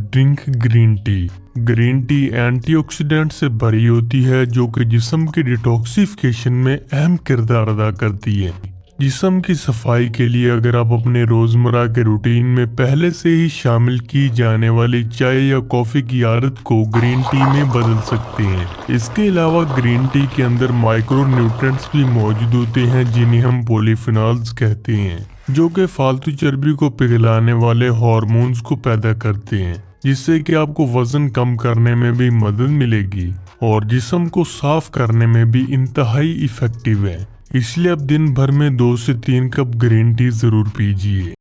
Drink green tea. Green tea antioxidant से भरी होती है जो कि जिस्म की डिटॉक्सिफिकेशन में अहम किरदार अदा करती है। जिस्म की सफाई के लिए अगर आप अपने रोजमर्रा के रूटीन में पहले से ही शामिल की जाने वाली चाय या कॉफी की आदत को ग्रीन टी में बदल सकते हैं। इसके अलावा ग्रीन टी के अंदर माइक्रो न्यूट्रिएंट्स भी मौजूद होते हैं जिन्हें हम पॉलीफिनॉल्स कहते हैं, जो कि फालतू चर्बी को पिघलाने वाले हार्मोन्स को पैदा करते हैं, जिससे कि आपको वजन कम करने में भी मदद मिलेगी और जिस्म को साफ करने में भी इंतहाई इफेक्टिव है। इसलिए आप दिन भर में 2 से 3 कप ग्रीन टी जरूर पीजिए।